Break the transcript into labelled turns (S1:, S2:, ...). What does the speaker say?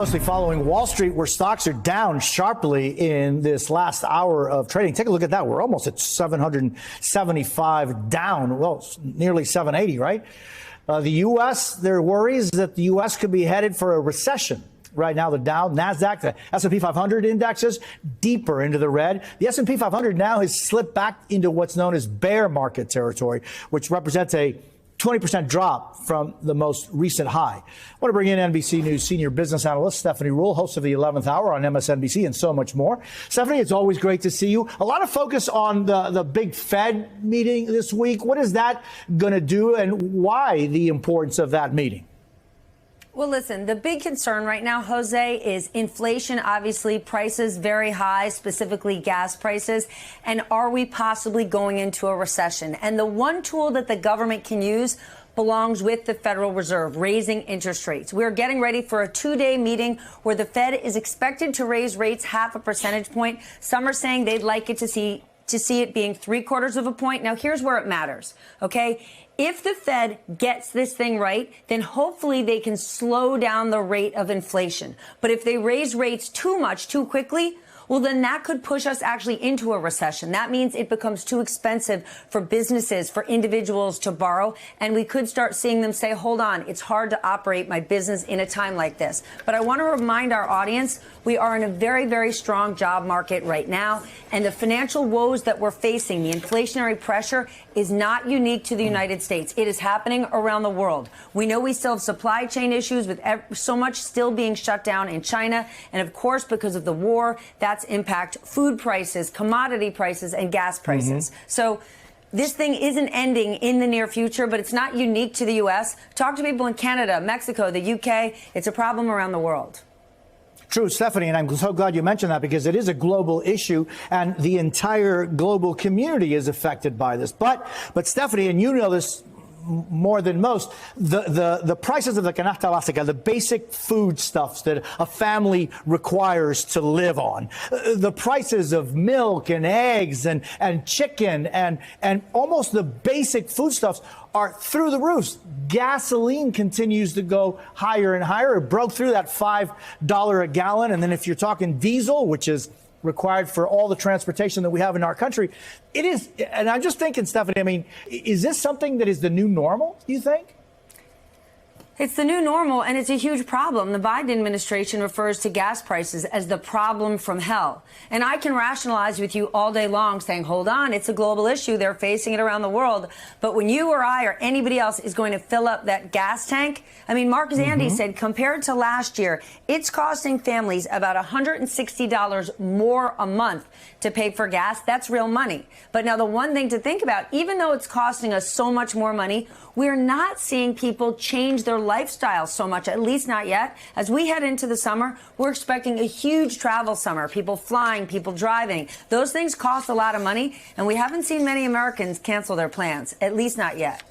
S1: Mostly following Wall Street, where stocks are down sharply in this last hour of trading. Take a look at that. We're almost at 775 down. Well, nearly 780, right? The U.S., there are worries that the U.S. could be headed for a recession. Right now, the Dow, NASDAQ, the S&P 500 indexes deeper into the red. The S&P 500 now has slipped back into what's known as bear market territory, which represents a 20% drop from the most recent high. I want to bring in NBC News senior business analyst Stephanie Ruhle, host of the 11th Hour on MSNBC, and so much more. Stephanie, it's always great to see you. A lot of focus on the big Fed meeting this week. What is that going to do, and why the importance of that meeting?
S2: Well, listen, the big concern right now, Jose, is inflation. Obviously, prices very high, specifically gas prices. And are we possibly going into a recession? And the one tool that the government can use belongs with the Federal Reserve, raising interest rates. We're getting ready for a two-day meeting where the Fed is expected to raise rates 0.5 percentage point. Some are saying they'd like it to see it being 0.75 of a point. Now, here's where it matters, okay? If the Fed gets this thing right, then hopefully they can slow down the rate of inflation. But if they raise rates too much, too quickly, well, then that could push us actually into a recession. That means it becomes too expensive for businesses, for individuals to borrow. And we could start seeing them say, hold on, it's hard to operate my business in a time like this. But I want to remind our audience, we are in a very, very strong job market right now. And the financial woes that we're facing, the inflationary pressure, is not unique to the United States. It is happening around the world. We know we still have supply chain issues with so much still being shut down in China. And of course, because of the war, that's impact food prices, commodity prices, and gas prices. So this thing isn't ending in the near future, but it's not unique to the U.S. Talk to people in Canada, Mexico, the U.K. It's a problem around the world.
S1: True, Stephanie, and I'm so glad you mentioned that because it is a global issue and the entire global community is affected by this. But Stephanie, and you know this more than most, the prices of the canasta básica, the basic foodstuffs that a family requires to live on, the prices of milk and eggs and chicken and almost the basic foodstuffs are through the roofs. Gasoline continues to go higher and higher. It broke through that $5 a gallon. And then if you're talking diesel, which is required for all the transportation that we have in our country, it is. And I'm just thinking, Stephanie, I mean, is this something that is the new normal, do you think?
S2: It's the new normal, and it's a huge problem. The Biden administration refers to gas prices as the problem from hell. And I can rationalize with you all day long saying, hold on, it's a global issue. They're facing it around the world. But when you or I or anybody else is going to fill up that gas tank, I mean, Mark Zandi said compared to last year, it's costing families about $160 more a month to pay for gas. That's real money. But now the one thing to think about, even though it's costing us so much more money, we're not seeing people change their lifestyle so much, at least not yet. As we head into the summer, we're expecting a huge travel summer. People flying, people driving. Those things cost a lot of money, and we haven't seen many Americans cancel their plans, at least not yet.